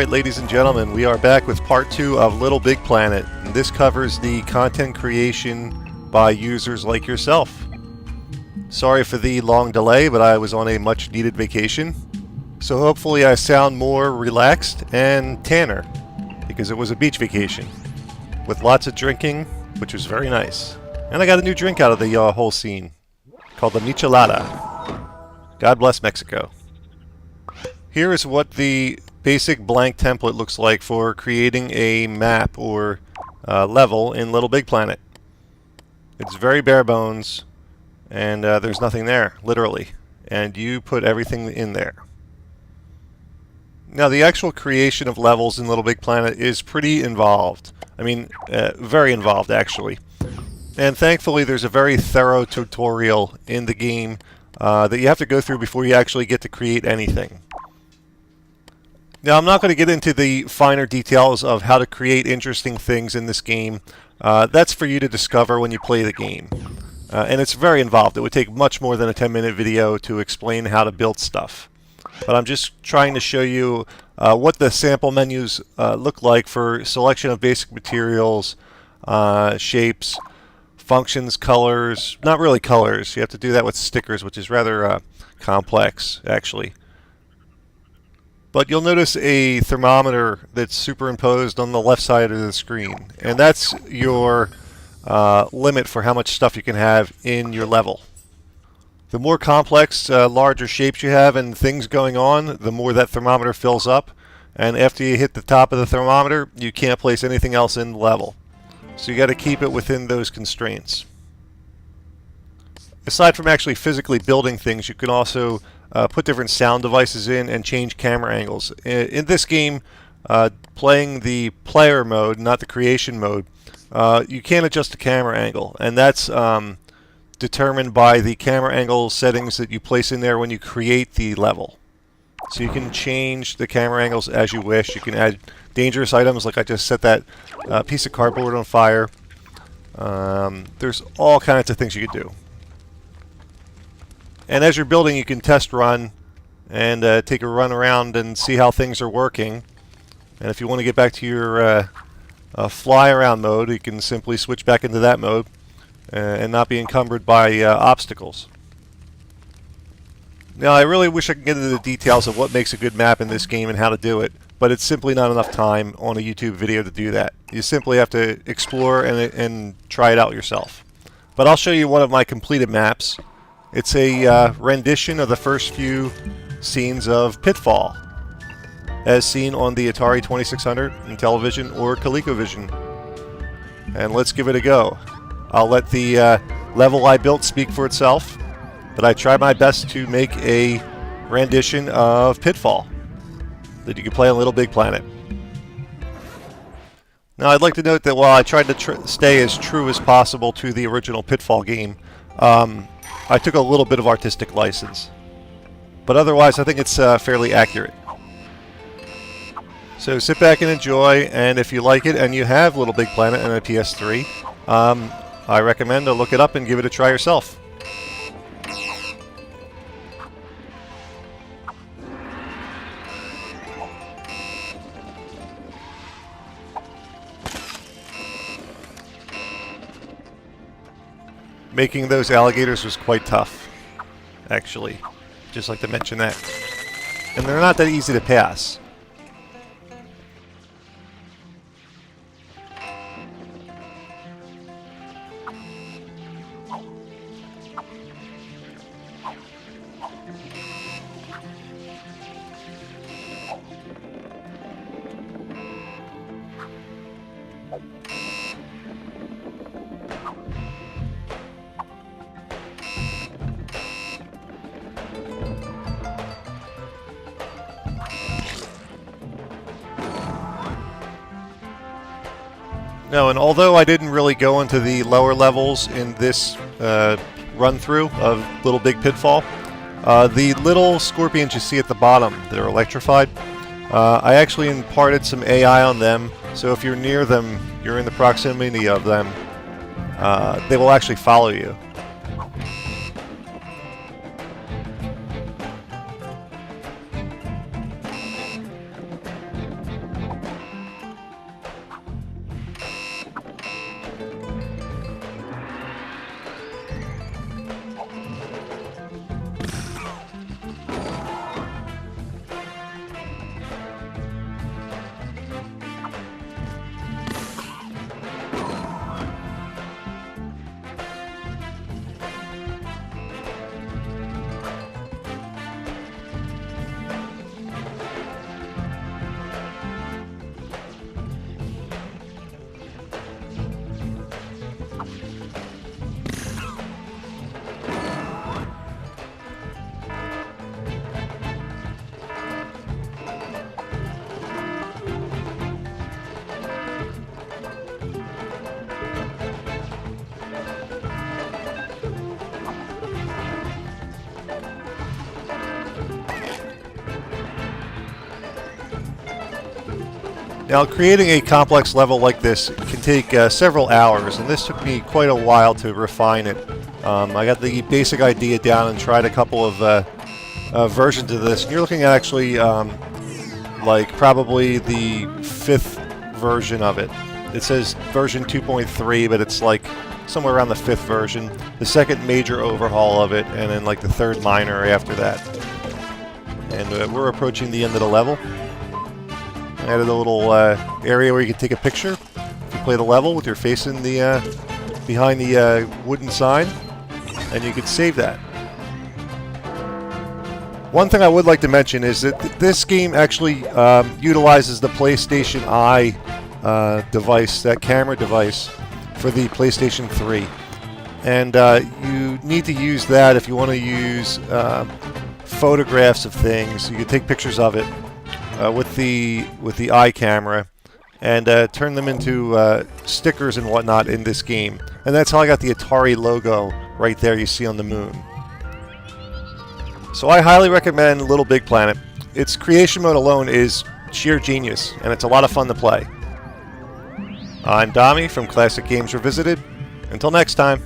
Alright, ladies and gentlemen, we are back with part 2 of Little Big Planet. And this covers the content creation by users like yourself. Sorry for the long delay, but I was on a much needed vacation. So hopefully I sound more relaxed and tanner, because it was a beach vacation with lots of drinking, which was very nice. And I got a new drink out of the whole scene, called the Michelada. God bless Mexico. Here is what the basic blank template looks like for creating a map or level in Little Big Planet. It's very bare bones, and there's nothing there, literally. And you put everything in there. Now, the actual creation of levels in Little Big Planet is pretty involved. I mean, very involved, actually. And thankfully, there's a very thorough tutorial in the game that you have to go through before you actually get to create anything. Now, I'm not going to get into the finer details of how to create interesting things in this game. That's for you to discover when you play the game. And it's very involved. It would take much more than a 10-minute video to explain how to build stuff. But I'm just trying to show you what the sample menus look like for selection of basic materials, shapes, functions, colors. Not really colors. You have to do that with stickers, which is rather complex, actually. But you'll notice a thermometer that's superimposed on the left side of the screen. And that's your limit for how much stuff you can have in your level. The more complex, larger shapes you have and things going on, the more that thermometer fills up. And after you hit the top of the thermometer, you can't place anything else in the level. So you got to keep it within those constraints. Aside from actually physically building things, you can also put different sound devices in and change camera angles. In this game, playing the player mode, not the creation mode, you can't adjust the camera angle, and that's determined by the camera angle settings that you place in there when you create the level. So you can change the camera angles as you wish. You can add dangerous items, like I just set that piece of cardboard on fire. There's all kinds of things you could do. And as you're building, you can test run and take a run around and see how things are working. And if you want to get back to your fly around mode, you can simply switch back into that mode and not be encumbered by obstacles. Now, I really wish I could get into the details of what makes a good map in this game and how to do it, but it's simply not enough time on a YouTube video to do that. You simply have to explore and try it out yourself. But I'll show you one of my completed maps. It's a rendition of the first few scenes of Pitfall, as seen on the Atari 2600 in television or ColecoVision. And let's give it a go. I'll let the level I built speak for itself, but I tried my best to make a rendition of Pitfall that you can play on Little Big Planet. Now, I'd like to note that while I tried to stay as true as possible to the original Pitfall game, I took a little bit of artistic license. But otherwise, I think it's fairly accurate. So sit back and enjoy, and if you like it and you have Little Big Planet and a PS3, I recommend to look it up and give it a try yourself. Making those alligators was quite tough, actually. Just like to mention that. And they're not that easy to pass. No, and although I didn't really go into the lower levels in this run-through of Little Big Pitfall, the little scorpions you see at the bottom that are electrified, I actually imparted some AI on them, so if you're near them, you're in the proximity of them, they will actually follow you. Now, creating a complex level like this can take several hours, and this took me quite a while to refine it. I got the basic idea down and tried a couple of versions of this. And you're looking at actually like probably the 5th version of it. It says version 2.3, but it's like somewhere around the 5th version. The 2nd major overhaul of it, and then like the 3rd minor after that. And we're approaching the end of the level. I added a little area where you can take a picture if you play the level with your face in the behind the wooden sign, and you can save that. One thing I would like to mention is that this game actually utilizes the PlayStation Eye device, that camera device, for the PlayStation 3. And you need to use that if you want to use photographs of things. You can take pictures of it with the Eye camera and turn them into stickers and whatnot in this game. And that's how I got the Atari logo right there you see on the moon. So I highly recommend Little Big Planet. Its creation mode alone is sheer genius, and it's a lot of fun to play. I'm Dommy from Classic Games Revisited. Until next time.